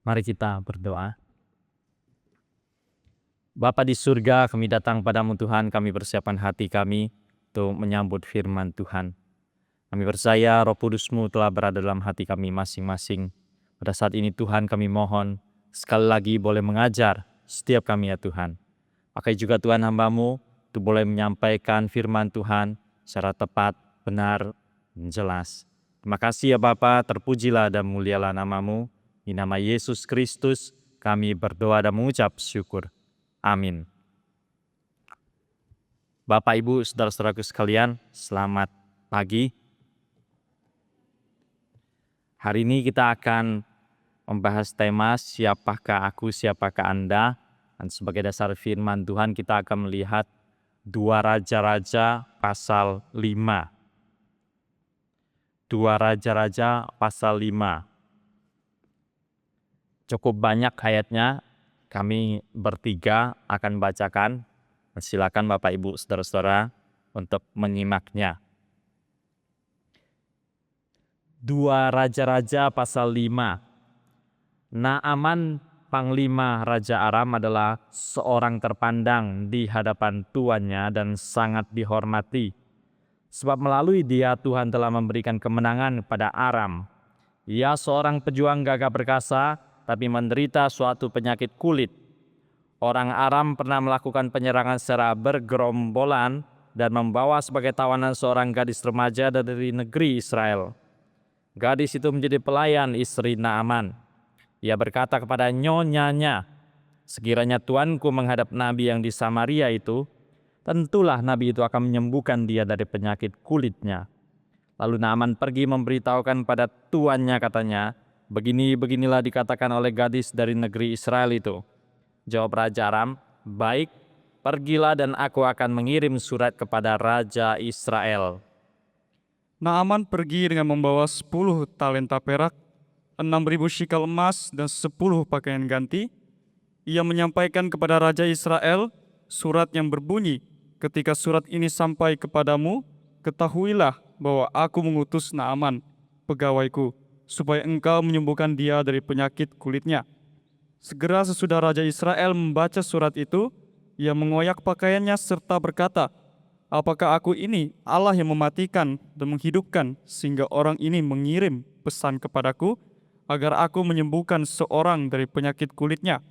Mari kita berdoa. Bapa di surga, kami datang padamu Tuhan, kami persiapkan hati kami untuk menyambut firman Tuhan. Kami percaya Roh Kudus-Mu telah berada dalam hati kami masing-masing. Pada saat ini Tuhan kami mohon sekali lagi boleh mengajar setiap kami ya Tuhan. Pakai juga Tuhan hamba-Mu untuk boleh menyampaikan firman Tuhan secara tepat, benar, dan jelas. Terima kasih ya Bapa, terpujilah dan mulialah nama-Mu. Di nama Yesus Kristus kami berdoa dan mengucap syukur. Amin. Bapak, Ibu, saudara-saudaraku sekalian, selamat pagi. Hari ini kita akan membahas tema siapakah aku, siapakah Anda. Dan sebagai dasar firman Tuhan kita akan melihat 2 Raja-Raja pasal 5. 2 Raja-Raja pasal 5. Cukup banyak ayatnya. Kami bertiga akan bacakan. Silakan Bapak Ibu saudara-saudara untuk menyimaknya. 2 Raja-Raja pasal 5. Naaman panglima Raja Aram adalah seorang terpandang di hadapan tuannya dan sangat dihormati. Sebab melalui dia Tuhan telah memberikan kemenangan pada Aram. Ia seorang pejuang gagah perkasa, tapi menderita suatu penyakit kulit. Orang Aram pernah melakukan penyerangan secara bergerombolan dan membawa sebagai tawanan seorang gadis remaja dari negeri Israel. Gadis itu menjadi pelayan istri Naaman. Ia berkata kepada nyonyanya, "Sekiranya tuanku menghadap nabi yang di Samaria itu, tentulah nabi itu akan menyembuhkan dia dari penyakit kulitnya." Lalu Naaman pergi memberitahukan pada tuannya, katanya, "Beginilah dikatakan oleh gadis dari negeri Israel itu." Jawab Raja Aram, "Baik, pergilah dan aku akan mengirim surat kepada Raja Israel." Naaman pergi dengan membawa 10 talenta perak, 6.000 shikel emas, dan 10 pakaian ganti. Ia menyampaikan kepada Raja Israel surat yang berbunyi, "Ketika surat ini sampai kepadamu, ketahuilah bahwa aku mengutus Naaman, pegawaiku, supaya engkau menyembuhkan dia dari penyakit kulitnya." Segera sesudah Raja Israel membaca surat itu, ia mengoyak pakaiannya serta berkata, "Apakah aku ini Allah yang mematikan dan menghidupkan sehingga orang ini mengirim pesan kepadaku agar aku menyembuhkan seorang dari penyakit kulitnya?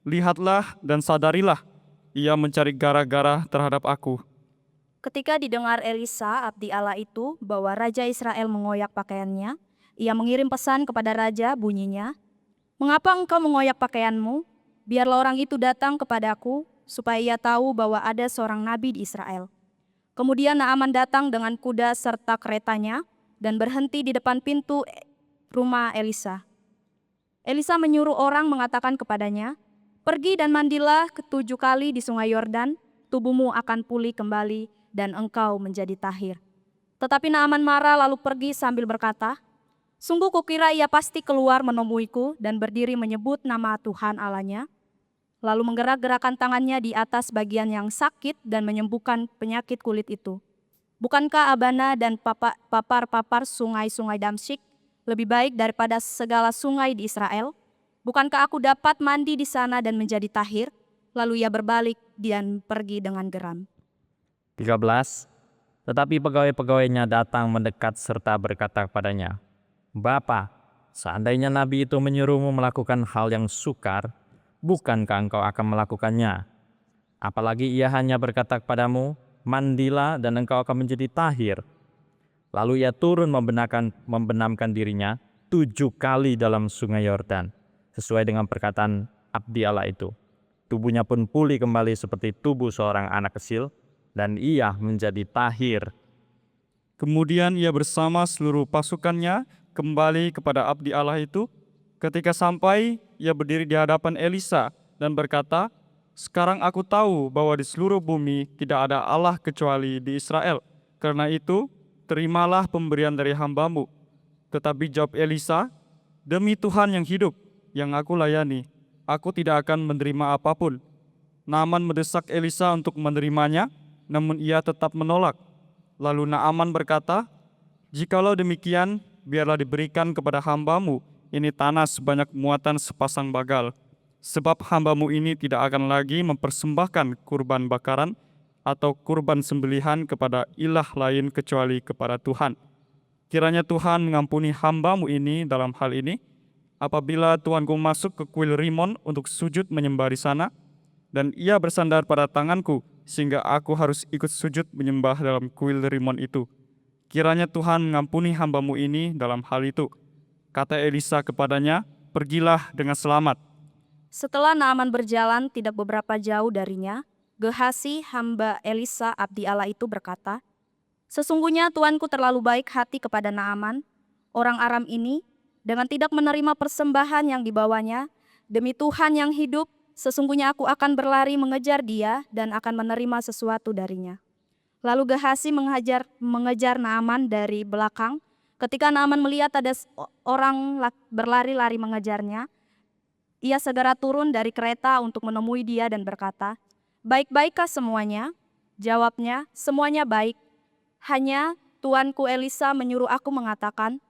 Lihatlah dan sadarilah, ia mencari gara-gara terhadap aku." Ketika didengar Elisa, abdi Allah itu, bahwa Raja Israel mengoyak pakaiannya, ia mengirim pesan kepada Raja, bunyinya, "Mengapa engkau mengoyak pakaianmu? Biarlah orang itu datang kepadaku, supaya ia tahu bahwa ada seorang nabi di Israel." Kemudian Naaman datang dengan kuda serta keretanya, dan berhenti di depan pintu rumah Elisa. Elisa menyuruh orang mengatakan kepadanya, "Pergi dan mandilah 7 kali di sungai Yordan, tubuhmu akan pulih kembali dan engkau menjadi tahir." Tetapi Naaman marah lalu pergi sambil berkata, "Sungguh kukira ia pasti keluar menemuiku dan berdiri menyebut nama Tuhan Allahnya, lalu menggerak-gerakkan tangannya di atas bagian yang sakit dan menyembuhkan penyakit kulit itu. Bukankah Abana dan papar-papar sungai-sungai Damsyik lebih baik daripada segala sungai di Israel? Bukankah aku dapat mandi di sana dan menjadi tahir?" Lalu ia berbalik dan pergi dengan geram. 13. Tetapi pegawai-pegawainya datang mendekat serta berkata kepadanya, "Bapa, seandainya nabi itu menyuruhmu melakukan hal yang sukar, bukankah engkau akan melakukannya? Apalagi ia hanya berkata kepadamu, 'Mandilah dan engkau akan menjadi tahir.'" Lalu ia turun membenamkan dirinya 7 kali dalam sungai Yordan, sesuai dengan perkataan abdi Allah itu. Tubuhnya pun pulih kembali seperti tubuh seorang anak kecil, dan ia menjadi tahir. Kemudian ia bersama seluruh pasukannya kembali kepada abdi Allah itu. Ketika sampai, ia berdiri di hadapan Elisa dan berkata, "Sekarang aku tahu bahwa di seluruh bumi tidak ada Allah kecuali di Israel. Karena itu, terimalah pemberian dari hambamu." Tetapi jawab Elisa, "Demi Tuhan yang hidup, yang aku layani, aku tidak akan menerima apapun." Naaman mendesak Elisa untuk menerimanya, namun ia tetap menolak. Lalu Naaman berkata, "Jikalau demikian, biarlah diberikan kepada hambamu ini tanah sebanyak muatan sepasang bagal. Sebab hamba-Mu ini tidak akan lagi mempersembahkan kurban bakaran atau kurban sembelihan kepada ilah lain kecuali kepada Tuhan. Kiranya Tuhan mengampuni hamba-Mu ini dalam hal ini, apabila tuanku masuk ke kuil Rimon untuk sujud menyembah di sana, dan ia bersandar pada tanganku, sehingga aku harus ikut sujud menyembah dalam kuil Rimon itu. Kiranya Tuhan mengampuni hamba-Mu ini dalam hal itu. Kata Elisa kepadanya, pergilah dengan selamat. Setelah Naaman berjalan tidak beberapa jauh darinya, Gehasi hamba Elisa abdi Allah itu berkata, "Sesungguhnya tuanku terlalu baik hati kepada Naaman, orang Aram ini, dengan tidak menerima persembahan yang dibawanya. Demi Tuhan yang hidup, sesungguhnya aku akan berlari mengejar dia dan akan menerima sesuatu darinya." Lalu Gehasi mengejar Naaman dari belakang. Ketika Naaman melihat ada orang berlari-lari mengejarnya, ia segera turun dari kereta untuk menemui dia dan berkata, "Baik-baikkah semuanya?" Jawabnya, "Semuanya baik. Hanya tuanku Elisa menyuruh aku mengatakan,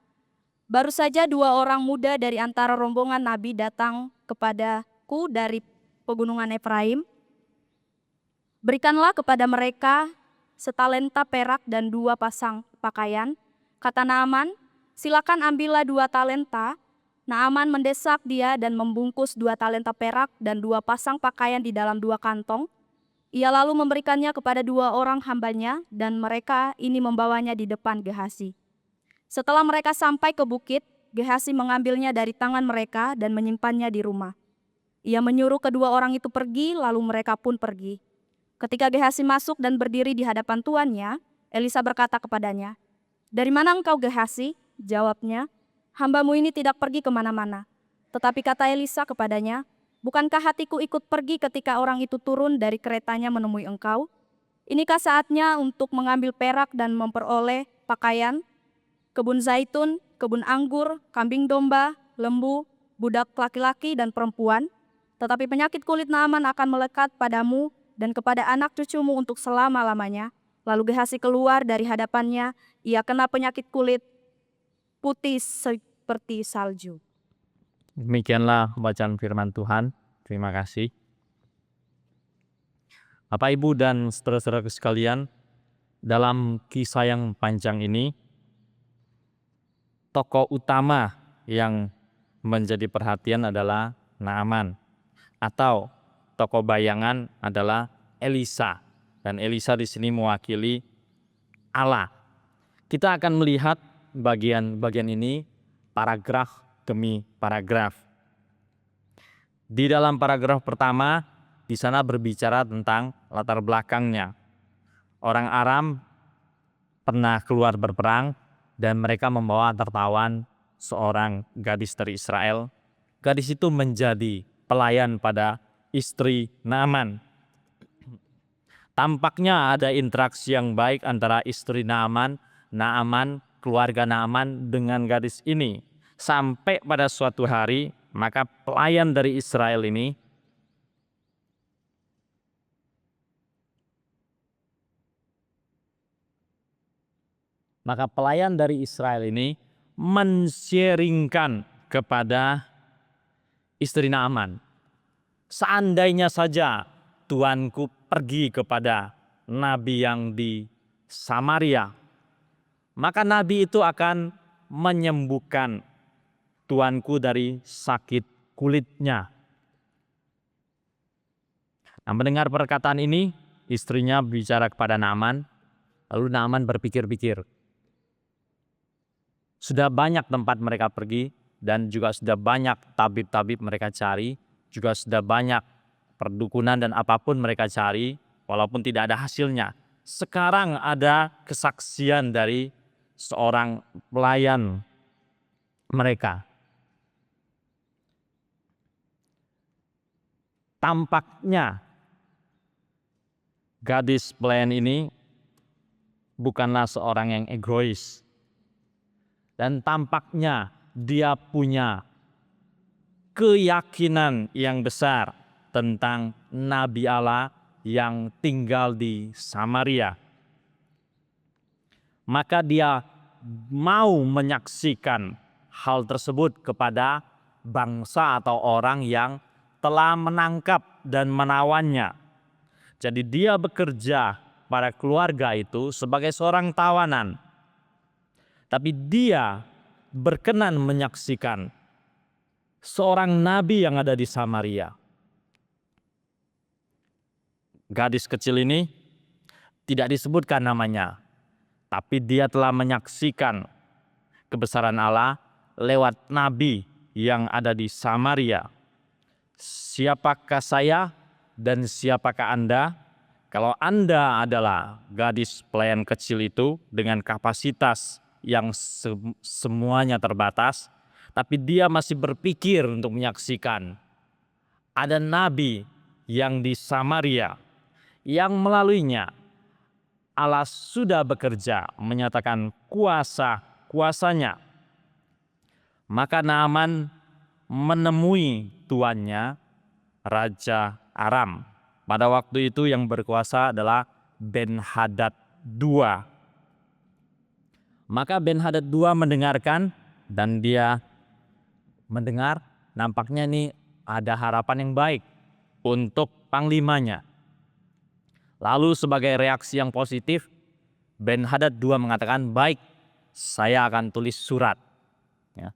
baru saja 2 orang muda dari antara rombongan Nabi datang kepadaku dari pegunungan Efraim. Berikanlah kepada mereka setalenta perak dan 2 pasang pakaian." Kata Naaman, "Silakan ambillah 2 talenta." Naaman mendesak dia dan membungkus 2 talenta perak dan 2 pasang pakaian di dalam 2 kantong. Ia lalu memberikannya kepada 2 orang hambanya dan mereka ini membawanya di depan Gehasi. Setelah mereka sampai ke bukit, Gehasi mengambilnya dari tangan mereka dan menyimpannya di rumah. Ia menyuruh kedua orang itu pergi, lalu mereka pun pergi. Ketika Gehasi masuk dan berdiri di hadapan tuannya, Elisa berkata kepadanya, "Dari mana engkau, Gehasi?" Jawabnya, "Hamba-Mu ini tidak pergi kemana-mana." Tetapi kata Elisa kepadanya, "Bukankah hatiku ikut pergi ketika orang itu turun dari keretanya menemui engkau? Inikah saatnya untuk mengambil perak dan memperoleh pakaian, kebun zaitun, kebun anggur, kambing domba, lembu, budak laki-laki dan perempuan? Tetapi penyakit kulit Naaman akan melekat padamu dan kepada anak cucumu untuk selama-lamanya." Lalu Gehasi keluar dari hadapannya, ia kena penyakit kulit putih seperti salju. Demikianlah bacaan firman Tuhan. Terima kasih. Bapak, Ibu, dan saudara-saudara sekalian, dalam kisah yang panjang ini, tokoh utama yang menjadi perhatian adalah Naaman, atau tokoh bayangan adalah Elisa. Dan Elisa di sini mewakili Allah. Kita akan melihat bagian-bagian ini paragraf demi paragraf. Di dalam paragraf pertama, di sana berbicara tentang latar belakangnya. Orang Aram pernah keluar berperang dan mereka membawa tertawan seorang gadis dari Israel. Gadis itu menjadi pelayan pada istri Naaman. Tampaknya ada interaksi yang baik antara istri Naaman, keluarga Naaman dengan gadis ini. Sampai pada suatu hari, maka pelayan dari Israel ini men-sharingkan kepada istri Naaman, "Seandainya saja tuanku pergi kepada nabi yang di Samaria, maka nabi itu akan menyembuhkan tuanku dari sakit kulitnya." Nah, mendengar perkataan ini, istrinya bicara kepada Naaman, lalu Naaman berpikir-pikir. Sudah banyak tempat mereka pergi dan juga sudah banyak tabib-tabib mereka cari, juga sudah banyak perdukunan dan apapun mereka cari, walaupun tidak ada hasilnya. Sekarang ada kesaksian dari seorang pelayan mereka. Tampaknya gadis pelayan ini bukanlah seorang yang egois. Dan tampaknya dia punya keyakinan yang besar tentang Nabi Allah yang tinggal di Samaria. Maka dia mau menyaksikan hal tersebut kepada bangsa atau orang yang telah menangkap dan menawannya. Jadi dia bekerja pada keluarga itu sebagai seorang tawanan. Tapi dia berkenan menyaksikan seorang nabi yang ada di Samaria. Gadis kecil ini tidak disebutkan namanya, tapi dia telah menyaksikan kebesaran Allah lewat nabi yang ada di Samaria. Siapakah saya dan siapakah Anda? Kalau Anda adalah gadis pelayan kecil itu dengan kapasitas yang semuanya terbatas, tapi dia masih berpikir untuk menyaksikan ada nabi yang di Samaria yang melaluinya Allah sudah bekerja menyatakan kuasanya. Maka Naaman menemui tuannya Raja Aram. Pada waktu itu yang berkuasa adalah Ben-Hadad II. Maka Ben-Hadad II mendengarkan dan dia mendengar nampaknya ini ada harapan yang baik untuk panglimanya. Lalu sebagai reaksi yang positif, Ben-Hadad II mengatakan, baik, saya akan tulis surat. Ya.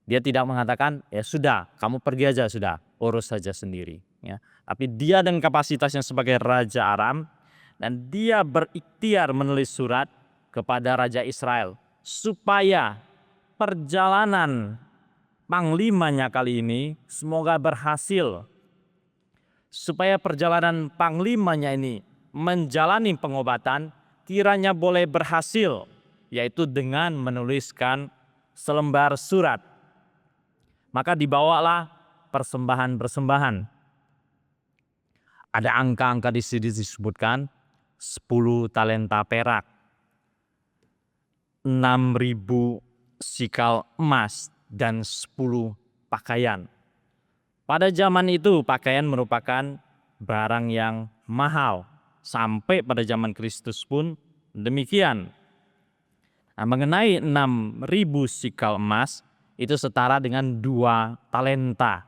Dia tidak mengatakan, ya sudah, kamu pergi aja sudah, urus saja sendiri. Ya. Tapi dia dengan kapasitasnya sebagai Raja Aram, dan dia berikhtiar menulis surat kepada Raja Israel, supaya perjalanan panglimanya kali ini semoga berhasil. Supaya perjalanan panglimanya ini menjalani pengobatan kiranya boleh berhasil, yaitu dengan menuliskan selembar surat. Maka dibawalah persembahan-persembahan. Ada angka-angka di sini disebutkan 10 talenta perak, 6.000 sikal emas, dan 10 pakaian. Pada zaman itu pakaian merupakan barang yang mahal. Sampai pada zaman Kristus pun demikian. Nah, mengenai 6.000 sikal emas itu setara dengan 2 talenta.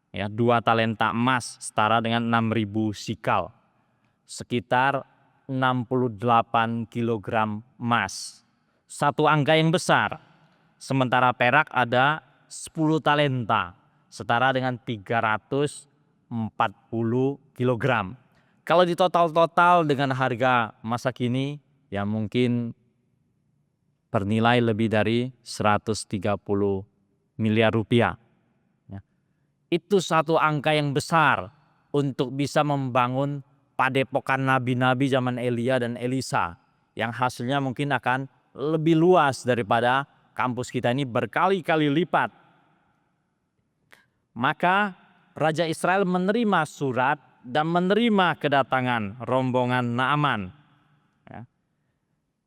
Ya, 2 talenta emas setara dengan 6.000 sikal. Sekitar 68 kilogram emas. Satu angka yang besar. Sementara perak ada 10 talenta. Setara dengan 340 kilogram. Kalau ditotal-total dengan harga masa kini, ya mungkin bernilai lebih dari 130 miliar rupiah. Ya. Itu satu angka yang besar untuk bisa membangun padepokan nabi-nabi zaman Elia dan Elisa, yang hasilnya mungkin akan lebih luas daripada kampus kita ini berkali-kali lipat. Maka Raja Israel menerima surat dan menerima kedatangan rombongan Naaman. Ya.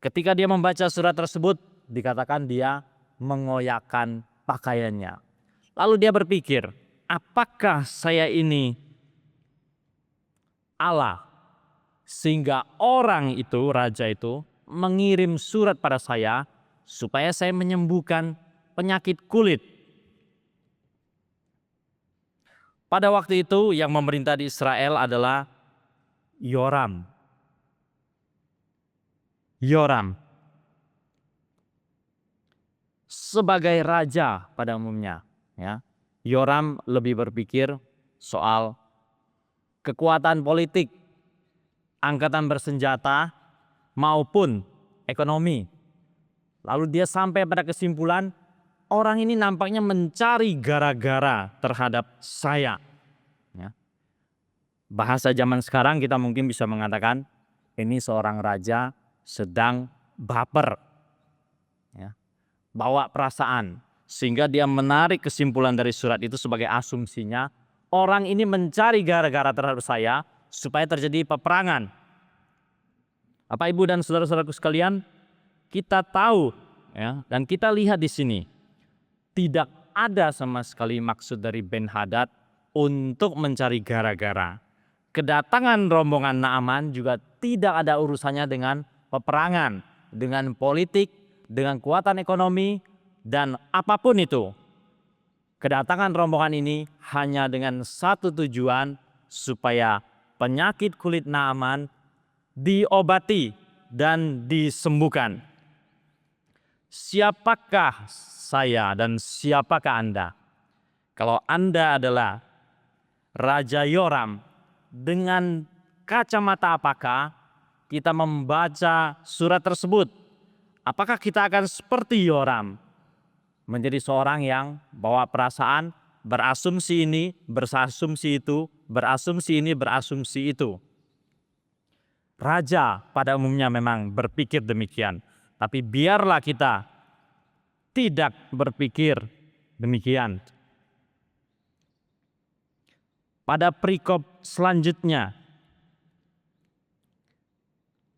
Ketika dia membaca surat tersebut, dikatakan dia mengoyakkan pakaiannya. Lalu dia berpikir, apakah saya ini Allah? Sehingga orang itu, raja itu, mengirim surat pada saya supaya saya menyembuhkan penyakit kulit. Pada waktu itu yang memerintah di Israel adalah Yoram. Sebagai raja pada umumnya, ya. Yoram lebih berpikir soal kekuatan politik, angkatan bersenjata maupun ekonomi. Lalu dia sampai pada kesimpulan, orang ini nampaknya mencari gara-gara terhadap saya. Ya. Bahasa zaman sekarang kita mungkin bisa mengatakan ini seorang raja sedang baper. Ya. Bawa perasaan. Sehingga dia menarik kesimpulan dari surat itu sebagai asumsinya, orang ini mencari gara-gara terhadap saya supaya terjadi peperangan. Bapak, Ibu, dan saudara-saudaraku sekalian, kita tahu ya, dan kita lihat di sini, tidak ada sama sekali maksud dari Ben-Hadad untuk mencari gara-gara. Kedatangan rombongan Naaman juga tidak ada urusannya dengan peperangan, dengan politik, dengan kekuatan ekonomi, dan apapun itu. Kedatangan rombongan ini hanya dengan satu tujuan, supaya penyakit kulit Naaman diobati dan disembuhkan. Siapakah saya dan siapakah Anda? Kalau Anda adalah Raja Yoram, dengan kacamata apakah kita membaca surat tersebut? Apakah kita akan seperti Yoram, menjadi seorang yang bawa perasaan, berasumsi ini, berasumsi itu, berasumsi ini, berasumsi itu? Raja pada umumnya memang berpikir demikian, tapi biarlah kita tidak berpikir demikian. Pada perikop selanjutnya,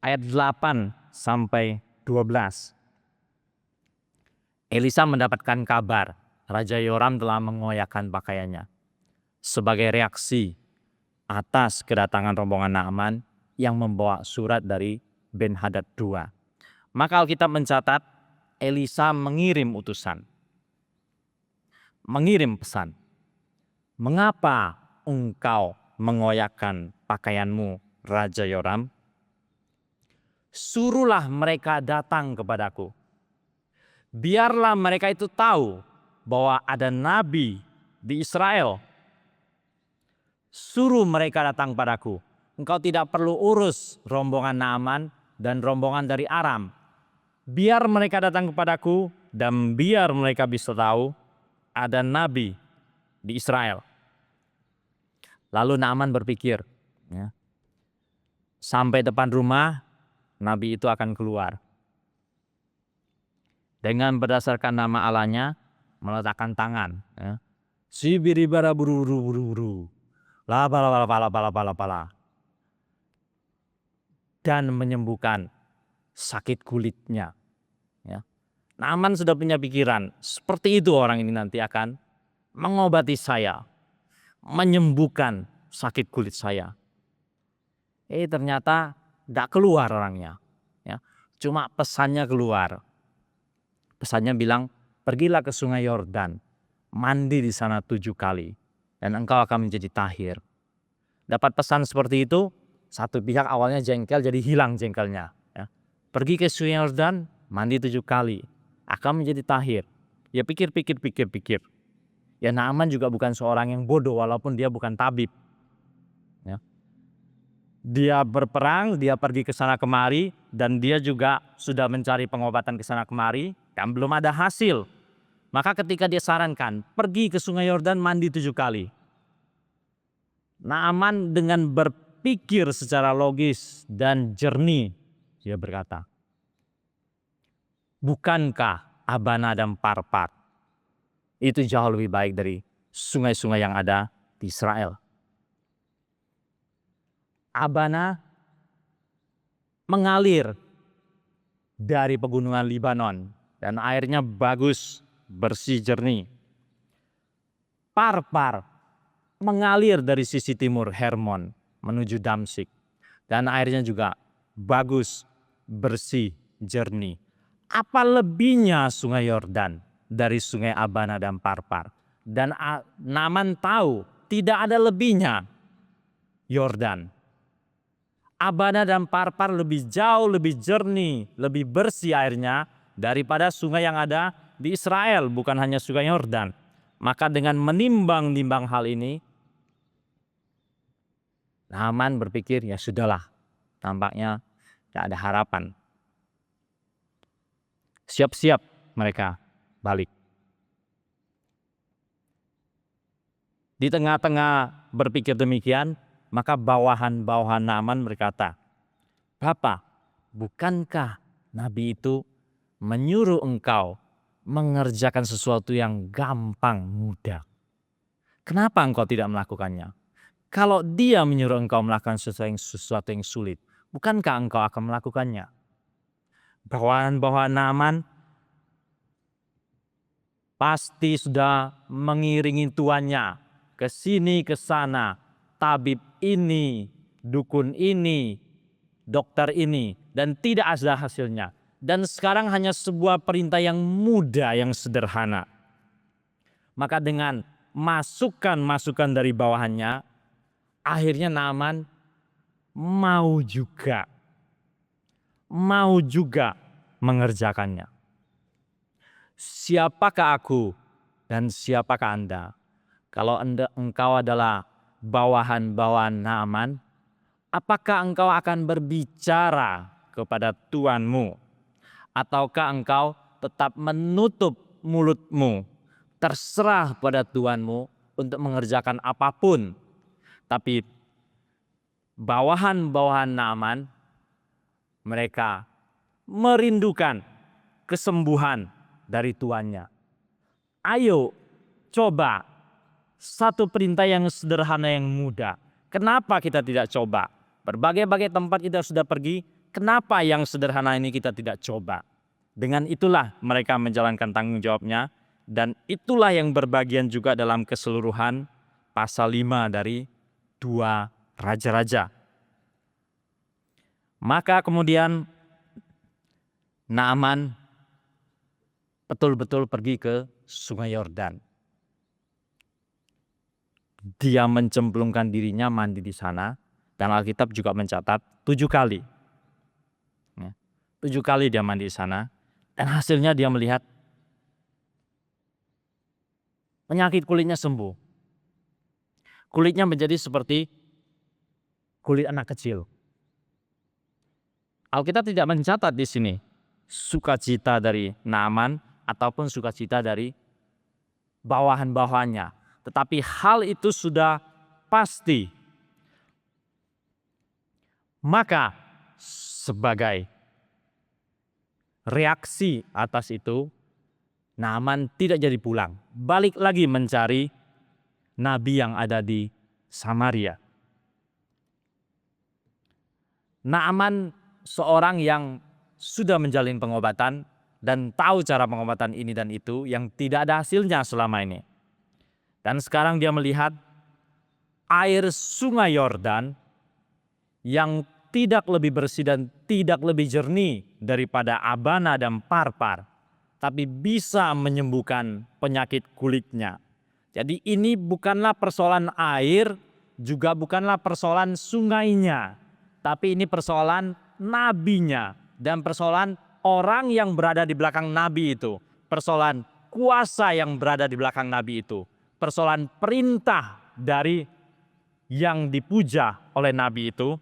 ayat 8 sampai 12. Elisa mendapatkan kabar Raja Yoram telah mengoyakkan pakaiannya sebagai reaksi atas kedatangan rombongan Naaman yang membawa surat dari Ben-Hadad II. Maka Alkitab mencatat Elisa mengirim utusan, mengirim pesan. Mengapa engkau mengoyakkan pakaianmu, Raja Yoram? Suruhlah mereka datang kepadaku. Biarlah mereka itu tahu bahwa ada nabi di Israel. Suruh mereka datang padaku. Engkau tidak perlu urus rombongan Naaman dan rombongan dari Aram. Biar mereka datang kepadaku dan biar mereka bisa tahu ada nabi di Israel. Lalu Naaman berpikir, ya, sampai depan rumah, nabi itu akan keluar. Dengan berdasarkan nama Allahnya, meletakkan tangan. Ya. Sibiribara buru-buru-buru. Lapa. Dan menyembuhkan sakit kulitnya. Ya. Naaman sudah punya pikiran, seperti itu orang ini nanti akan mengobati saya, menyembuhkan sakit kulit saya. Ternyata tidak keluar orangnya. Ya. Cuma pesannya keluar. Pesannya bilang, pergilah ke sungai Yordan, mandi di sana 7 kali, dan engkau akan menjadi tahir. Dapat pesan seperti itu, satu pihak awalnya jengkel jadi hilang jengkelnya. Ya. Pergi ke sungai Yordan, mandi 7 kali, akan menjadi tahir. Ya pikir. Ya Naaman juga bukan seorang yang bodoh walaupun dia bukan tabib. Ya. Dia berperang, dia pergi ke sana kemari, dan dia juga sudah mencari pengobatan ke sana kemari, dan belum ada hasil. Maka ketika dia sarankan, pergi ke sungai Yordan mandi 7 kali. Naaman dengan berpikir secara logis dan jernih, dia berkata, bukankah Abana dan Parpat itu jauh lebih baik dari sungai-sungai yang ada di Israel? Abana mengalir dari pegunungan Libanon dan airnya bagus, bersih, jernih. Parpar mengalir dari sisi timur Hermon menuju Damsik dan airnya juga bagus, bersih, jernih. Apa lebihnya sungai Yordan dari sungai Abana dan Parpar? Dan Naaman tahu tidak ada lebihnya Yordan. Abana dan Parpar lebih jauh, lebih jernih, lebih bersih airnya daripada sungai yang ada di Israel, bukan hanya sungai Yordan. Maka dengan menimbang-nimbang hal ini, Naaman berpikir, ya sudahlah, tampaknya tidak ada harapan. Siap-siap mereka balik. Di tengah-tengah berpikir demikian, maka bawahan-bawahan Naaman berkata, Bapak, bukankah Nabi itu menyuruh engkau mengerjakan sesuatu yang gampang, mudah? Kenapa engkau tidak melakukannya? Kalau dia menyuruh engkau melakukan sesuatu yang sulit, bukankah engkau akan melakukannya? Bawahan-bawahan Naaman pasti sudah mengiringi tuannya ke sini ke sana, tabib ini, dukun ini, dokter ini, dan tidak ada hasilnya. Dan sekarang hanya sebuah perintah yang mudah, yang sederhana. Maka dengan masukan-masukan dari bawahannya, akhirnya Naaman mau juga mengerjakannya. Siapakah aku dan siapakah Anda? Kalau engkau adalah bawahan-bawahan Naaman, apakah engkau akan berbicara kepada tuanmu? Ataukah engkau tetap menutup mulutmu? Terserah pada tuanmu untuk mengerjakan apapun. Tapi bawahan-bawahan Naaman, mereka merindukan kesembuhan dari tuannya. Ayo coba satu perintah yang sederhana yang mudah. Kenapa kita tidak coba? Berbagai-bagai tempat kita sudah pergi, kenapa yang sederhana ini kita tidak coba? Dengan itulah mereka menjalankan tanggung jawabnya, dan itulah yang berbagian juga dalam keseluruhan pasal 5 dari 2 Raja-Raja. Maka kemudian Naaman betul-betul pergi ke Sungai Yordan. Dia mencemplungkan dirinya mandi di sana, dan Alkitab juga mencatat 7 kali. 7 kali dia mandi di sana, dan hasilnya dia melihat penyakit kulitnya sembuh. Kulitnya menjadi seperti kulit anak kecil. Alkitab tidak mencatat di sini sukacita dari Naaman ataupun sukacita dari bawahan-bawahannya. Tetapi hal itu sudah pasti. Maka sebagai reaksi atas itu, Naaman tidak jadi pulang. Balik lagi mencari nabi yang ada di Samaria. Naaman seorang yang sudah menjalin pengobatan dan tahu cara pengobatan ini dan itu yang tidak ada hasilnya selama ini. Dan sekarang dia melihat air Sungai Yordan yang tidak lebih bersih dan tidak lebih jernih daripada Abana dan Parpar, tapi bisa menyembuhkan penyakit kulitnya. Jadi ini bukanlah persoalan air, juga bukanlah persoalan sungainya, tapi ini persoalan nabinya dan persoalan orang yang berada di belakang nabi itu, persoalan kuasa yang berada di belakang nabi itu, persoalan perintah dari yang dipuja oleh nabi itu,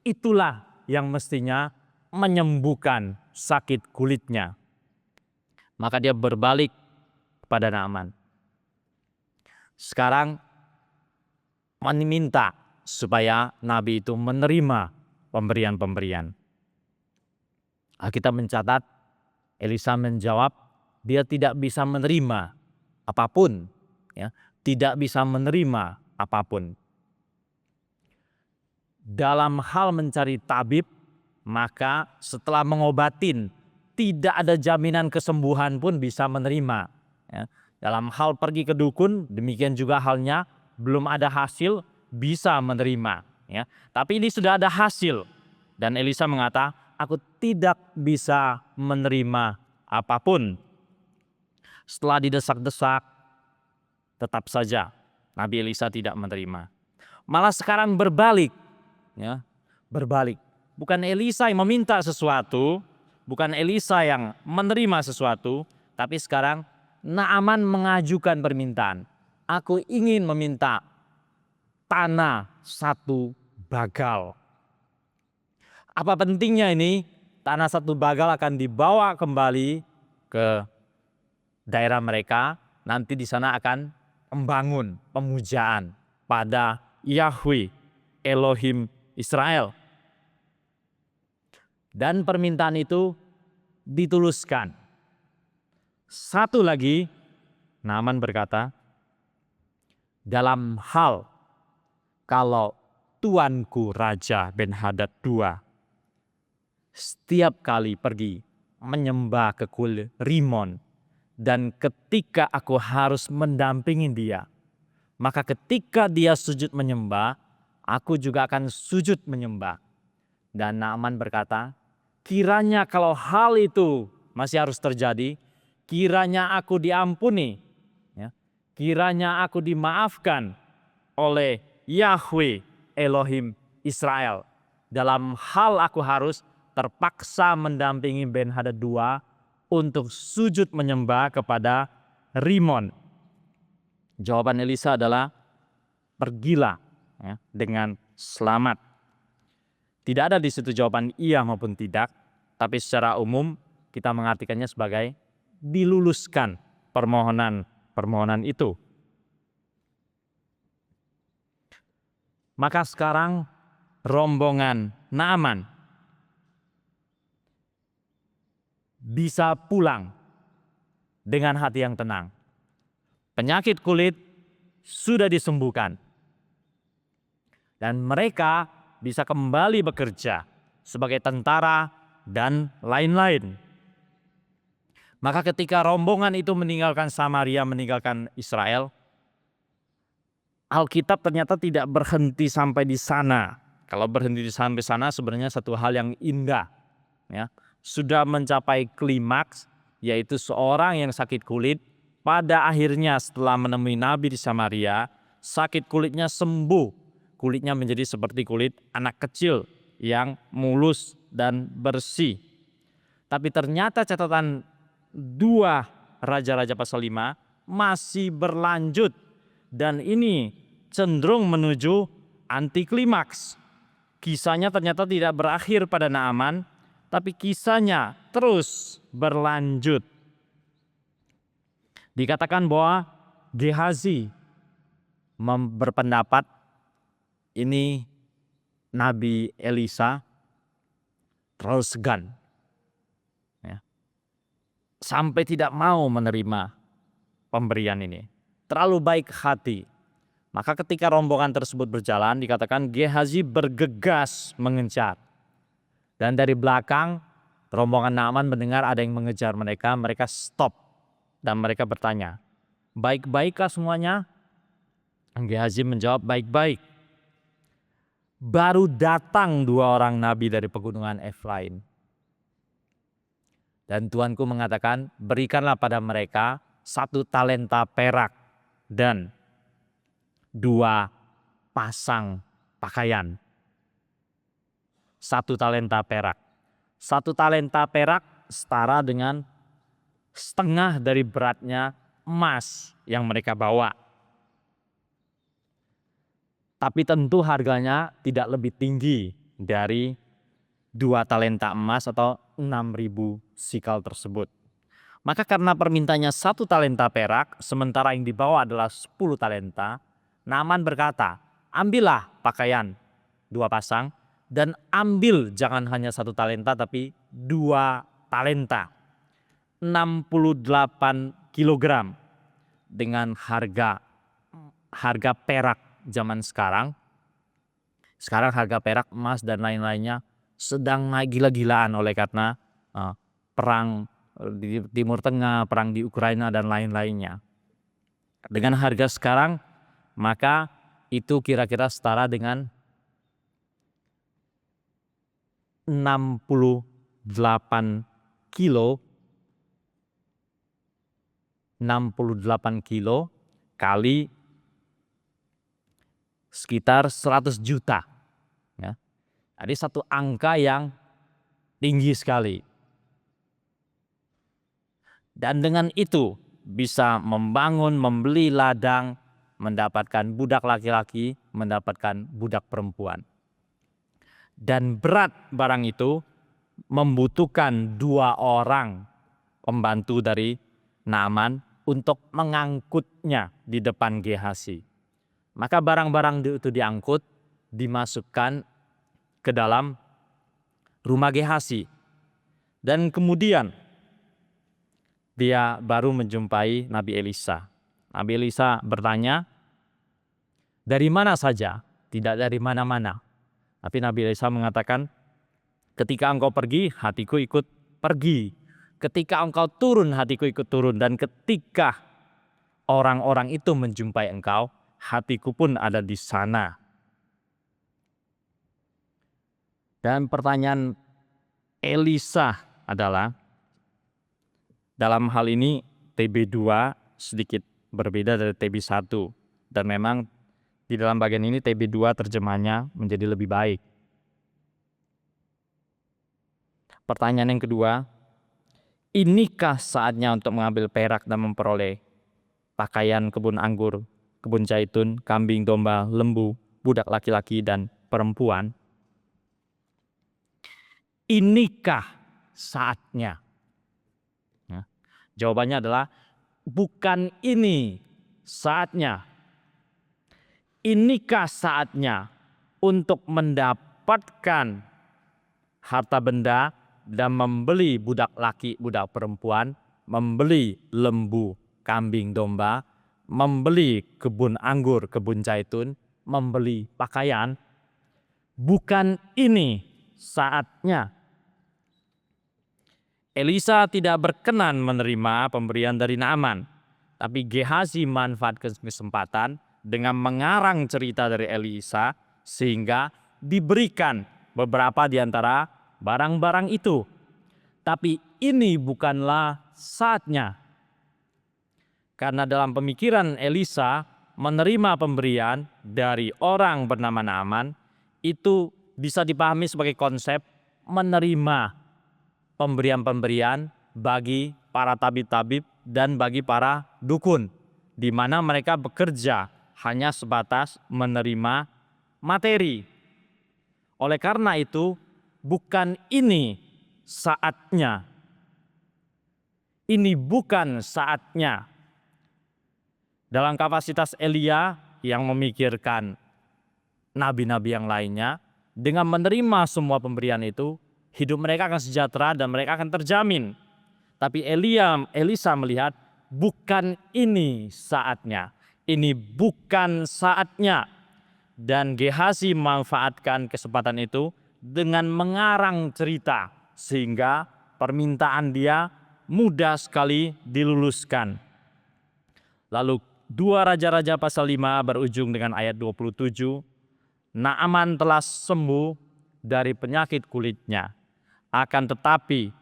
itulah yang mestinya menyembuhkan sakit kulitnya. Maka dia berbalik kepada Naaman. Sekarang meminta supaya nabi itu menerima pemberian-pemberian. Alkitab mencatat Elisa menjawab dia tidak bisa menerima apapun, ya, tidak bisa menerima apapun. Dalam hal mencari tabib, maka setelah mengobatin tidak ada jaminan kesembuhan pun bisa menerima. Ya. Dalam hal pergi ke dukun, demikian juga halnya, belum ada hasil bisa menerima. Ya. Tapi ini sudah ada hasil, dan Elisa mengatakan, aku tidak bisa menerima apapun. Setelah didesak-desak, tetap saja Nabi Elisa tidak menerima. Malah sekarang berbalik, ya, berbalik. Bukan Elisa yang meminta sesuatu, bukan Elisa yang menerima sesuatu, tapi sekarang Naaman mengajukan permintaan. Aku ingin meminta tanah 1 bagal. Apa pentingnya ini? Tanah 1 bagal akan dibawa kembali ke daerah mereka. Nanti di sana akan membangun pemujaan pada Yahweh Elohim Israel. Dan permintaan itu dituluskan. Satu lagi, Naaman berkata, dalam hal kalau tuanku Raja Ben-Hadad II setiap kali pergi menyembah ke kuil Rimon, dan ketika aku harus mendampingi dia, maka ketika dia sujud menyembah, aku juga akan sujud menyembah. Dan Naaman berkata, kiranya kalau hal itu masih harus terjadi, kiranya aku diampuni, ya, kiranya aku dimaafkan oleh Yahweh Elohim Israel. Dalam hal aku harus terpaksa mendampingi Ben-Hadad II untuk sujud menyembah kepada Rimon. Jawaban Elisa adalah pergilah, ya, dengan selamat. Tidak ada di situ jawaban iya maupun tidak, tapi secara umum kita mengartikannya sebagai diluluskan permohonan itu. Maka sekarang rombongan Naaman bisa pulang dengan hati yang tenang. Penyakit kulit sudah disembuhkan. Dan mereka bisa kembali bekerja sebagai tentara dan lain-lain. Maka ketika rombongan itu meninggalkan Samaria, meninggalkan Israel, Alkitab ternyata tidak berhenti sampai di sana. Kalau berhenti sampai sana sebenarnya satu hal yang indah, ya. Sudah mencapai klimaks, yaitu seorang yang sakit kulit pada akhirnya setelah menemui Nabi di Samaria, sakit kulitnya sembuh. Kulitnya menjadi seperti kulit anak kecil yang mulus dan bersih. Tapi ternyata catatan 2 Raja-Raja pasal 5 masih berlanjut. Dan ini cenderung menuju anti klimaks. Kisahnya ternyata tidak berakhir pada Naaman, tapi kisahnya terus berlanjut. Dikatakan bahwa Gehazi berpendapat ini Nabi Elisa terlalu segan, ya, sampai tidak mau menerima pemberian ini, terlalu baik hati. Maka ketika rombongan tersebut berjalan, dikatakan Gehazi bergegas mengejar. Dan dari belakang rombongan Naaman mendengar ada yang mengejar mereka, mereka stop dan mereka bertanya, baik-baikkah semuanya? Gehazi menjawab, baik-baik. Baru datang 2 orang nabi dari pegunungan Efraim. Dan Tuanku mengatakan, berikanlah pada mereka 1 talenta perak dan 2 pasang pakaian. 1 talenta perak. 1 talenta perak setara dengan setengah dari beratnya emas yang mereka bawa. Tapi tentu harganya tidak lebih tinggi dari 2 talenta emas atau 6.000 sikal tersebut. Maka karena permintanya 1 talenta perak, sementara yang dibawa adalah 10 talenta, Naaman berkata, ambillah pakaian 2 pasang, dan ambil jangan hanya 1 talenta tapi 2 talenta. 68 kilogram dengan harga perak zaman sekarang. Sekarang harga perak, emas dan lain-lainnya sedang naik gila-gilaan oleh karena perang di Timur Tengah, perang di Ukraina dan lain-lainnya. Dengan harga sekarang maka itu kira-kira setara dengan 68 kilo 68 kilo kali sekitar 100 juta. Ya. Jadi satu angka yang tinggi sekali. Dan dengan itu bisa membangun, membeli ladang, mendapatkan budak laki-laki, mendapatkan budak perempuan. Dan berat barang itu membutuhkan 2 orang pembantu dari Naaman untuk mengangkutnya di depan Gehazi. Maka barang-barang itu diangkut, dimasukkan ke dalam rumah Gehazi. Dan kemudian dia baru menjumpai Nabi Elisa. Nabi Elisa bertanya, dari mana saja? Tidak dari mana-mana. Tapi Nabi Elisa mengatakan, ketika engkau pergi, hatiku ikut pergi. Ketika engkau turun, hatiku ikut turun. Dan ketika orang-orang itu menjumpai engkau, hatiku pun ada di sana. Dan pertanyaan Elisa adalah, dalam hal ini TB2 sedikit berbeda dari TB1, dan memang di dalam bagian ini TB2 terjemahnya menjadi lebih baik. Pertanyaan yang kedua, inikah saatnya untuk mengambil perak dan memperoleh pakaian kebun anggur, kebun zaitun, kambing, domba, lembu, budak laki-laki, dan perempuan? Inikah saatnya? Ya, jawabannya adalah bukan ini saatnya. Inikah saatnya untuk mendapatkan harta benda dan membeli budak laki, budak perempuan, membeli lembu, kambing, domba, membeli kebun anggur, kebun zaitun, membeli pakaian? Bukan ini saatnya. Elisa tidak berkenan menerima pemberian dari Naaman, tapi Gehazi manfaatkan kesempatan dengan mengarang cerita dari Elisa sehingga diberikan beberapa di antara barang-barang itu. Tapi ini bukanlah saatnya. Karena dalam pemikiran Elisa, menerima pemberian dari orang bernama Naaman itu bisa dipahami sebagai konsep menerima pemberian-pemberian bagi para tabib-tabib dan bagi para dukun, di mana mereka bekerja hanya sebatas menerima materi. Oleh karena itu, bukan ini saatnya. Ini bukan saatnya. Dalam kapasitas Elia yang memikirkan nabi-nabi yang lainnya, dengan menerima semua pemberian itu, hidup mereka akan sejahtera dan mereka akan terjamin. Tapi Elisa melihat bukan ini saatnya. Ini bukan saatnya. Dan Gehazi memanfaatkan kesempatan itu dengan mengarang cerita sehingga permintaan dia mudah sekali diluluskan. Lalu 2 Raja-Raja pasal 5 berujung dengan ayat 27. Naaman telah sembuh dari penyakit kulitnya. Akan tetapi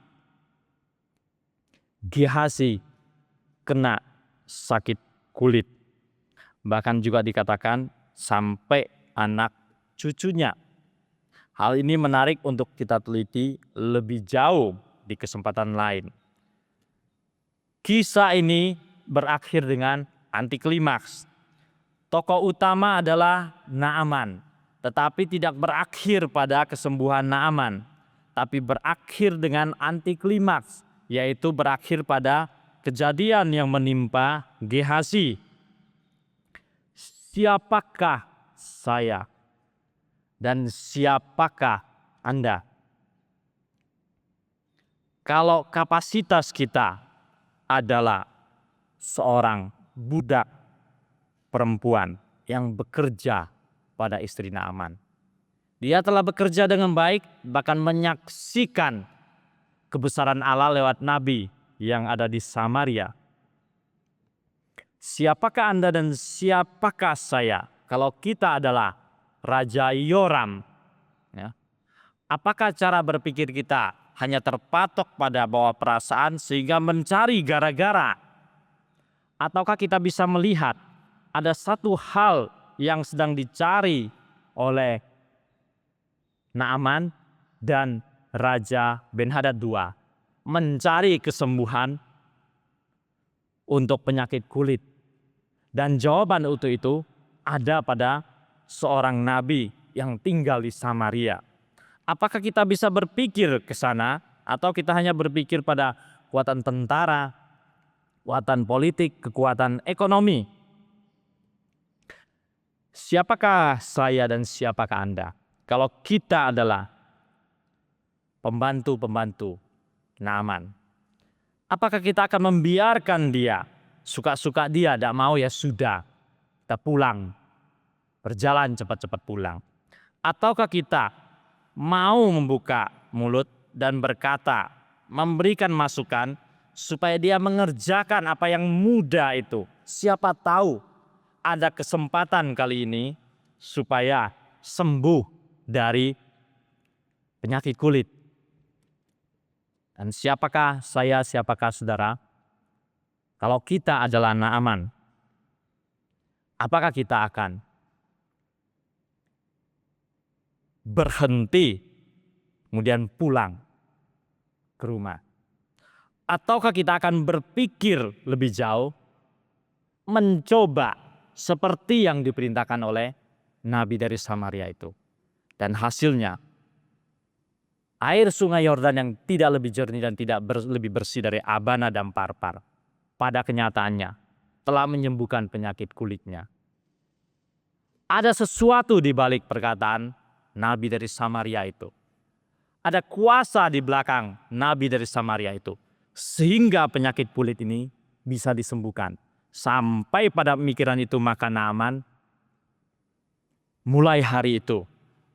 Gehazi kena sakit kulit. Bahkan juga dikatakan sampai anak cucunya. Hal ini menarik untuk kita teliti lebih jauh di kesempatan lain. Kisah ini berakhir dengan antiklimaks. Tokoh utama adalah Naaman, tetapi tidak berakhir pada kesembuhan Naaman, tapi berakhir dengan antiklimaks, yaitu berakhir pada kejadian yang menimpa Gehazi. Siapakah saya dan siapakah Anda? Kalau kapasitas kita adalah seorang budak perempuan yang bekerja pada istri Naaman, dia telah bekerja dengan baik, bahkan menyaksikan kebesaran Allah lewat nabi yang ada di Samaria. Siapakah Anda dan siapakah saya kalau kita adalah Raja Yoram? Ya. Apakah cara berpikir kita hanya terpatok pada bawah perasaan sehingga mencari gara-gara? Ataukah kita bisa melihat ada satu hal yang sedang dicari oleh Naaman dan Raja Ben-Hadad II, mencari kesembuhan untuk penyakit kulit. Dan jawaban untuk itu ada pada seorang nabi yang tinggal di Samaria. Apakah kita bisa berpikir ke sana atau kita hanya berpikir pada kekuatan tentara, kekuatan politik, kekuatan ekonomi? Siapakah saya dan siapakah Anda? Kalau kita adalah pembantu-pembantu Naaman, apakah kita akan membiarkan dia, suka-suka dia, tidak mau ya sudah, kita pulang, berjalan cepat-cepat pulang? Ataukah kita mau membuka mulut dan berkata, memberikan masukan supaya dia mengerjakan apa yang mudah itu? Siapa tahu ada kesempatan kali ini supaya sembuh dari penyakit kulit. Dan siapakah saya, siapakah saudara? Kalau kita adalah Naaman, apakah kita akan berhenti kemudian pulang ke rumah? Ataukah kita akan berpikir lebih jauh, mencoba seperti yang diperintahkan oleh nabi dari Samaria itu? Dan hasilnya, air sungai Yordan yang tidak lebih jernih dan tidak lebih bersih dari Abana dan Parpar, pada kenyataannya telah menyembuhkan penyakit kulitnya. Ada sesuatu di balik perkataan nabi dari Samaria itu. Ada kuasa di belakang nabi dari Samaria itu, sehingga penyakit kulit ini bisa disembuhkan. Sampai pada pemikiran itu maka Naaman mulai hari itu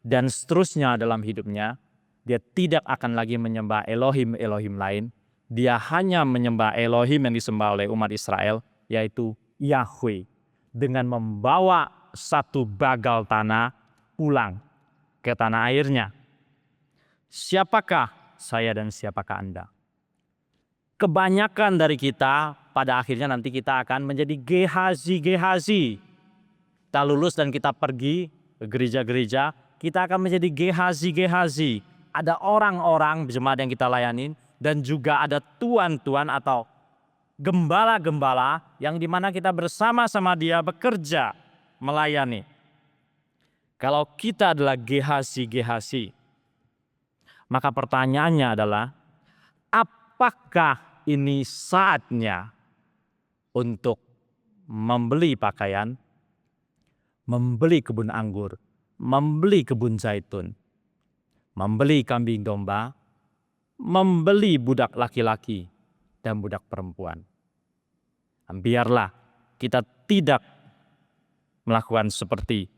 dan seterusnya dalam hidupnya, dia tidak akan lagi menyembah Elohim lain. Dia hanya menyembah Elohim yang disembah oleh umat Israel, yaitu Yahweh, dengan membawa satu bagal tanah pulang ke tanah airnya. Siapakah saya dan siapakah Anda? Kebanyakan dari kita pada akhirnya nanti kita akan menjadi Gehazi. Kita lulus dan kita pergi ke gereja-gereja, kita akan menjadi Gehazi. Ada orang-orang jemaat yang kita layanin, dan juga ada tuan-tuan atau gembala-gembala yang dimana kita bersama-sama dia bekerja melayani. Kalau kita adalah Gehazi, maka pertanyaannya adalah, apakah ini saatnya untuk membeli pakaian, membeli kebun anggur, membeli kebun zaitun, membeli kambing domba, membeli budak laki-laki dan budak perempuan? Biarlah kita tidak melakukan seperti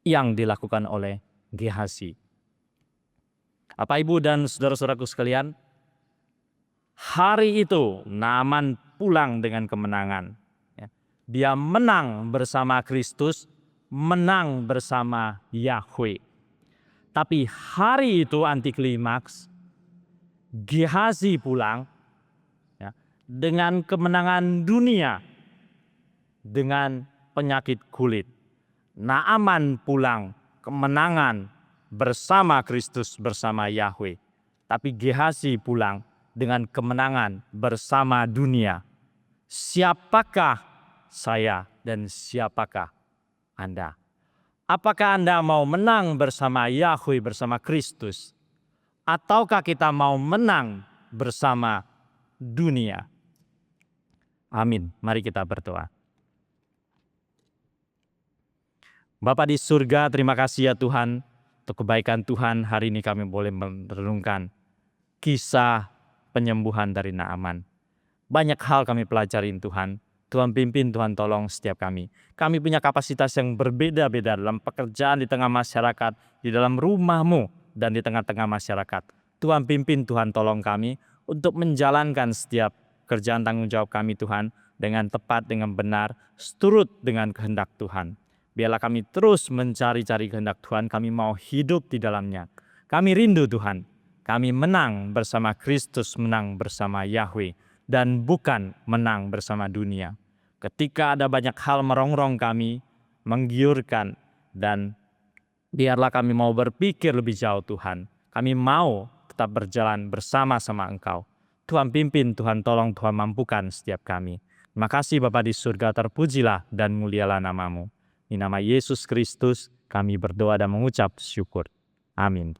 yang dilakukan oleh Gehazi. Bapak, Ibu, dan saudara-saudaraku sekalian, hari itu Naaman pulang dengan kemenangan. Dia menang bersama Kristus, menang bersama Yahweh. Tapi hari itu antiklimaks, Gehazi pulang dengan kemenangan dunia, dengan penyakit kulit. Naaman pulang kemenangan bersama Kristus, bersama Yahweh. Tapi Gehazi pulang dengan kemenangan bersama dunia. Siapakah saya dan siapakah Anda? Apakah Anda mau menang bersama Yahweh, bersama Kristus? Ataukah kita mau menang bersama dunia? Amin. Mari kita berdoa. Bapa di surga, terima kasih ya Tuhan untuk kebaikan Tuhan. Hari ini kami boleh merenungkan kisah penyembuhan dari Naaman. Banyak hal kami pelajarin Tuhan. Tuhan pimpin, Tuhan tolong setiap kami. Kami punya kapasitas yang berbeda-beda dalam pekerjaan di tengah masyarakat, di dalam rumahmu, dan di tengah-tengah masyarakat. Tuhan pimpin, Tuhan tolong kami untuk menjalankan setiap kerjaan tanggung jawab kami Tuhan dengan tepat, dengan benar, seturut dengan kehendak Tuhan. Biarlah kami terus mencari-cari kehendak Tuhan, kami mau hidup di dalamnya. Kami rindu Tuhan, kami menang bersama Kristus, menang bersama Yahweh, dan bukan menang bersama dunia. Ketika ada banyak hal merongrong kami, menggiurkan, dan biarlah kami mau berpikir lebih jauh Tuhan. Kami mau tetap berjalan bersama-sama Engkau. Tuhan pimpin, Tuhan tolong, Tuhan mampukan setiap kami. Terima kasih Bapa di surga, terpujilah dan mulialah nama-Mu. Di nama Yesus Kristus kami berdoa dan mengucap syukur. Amin.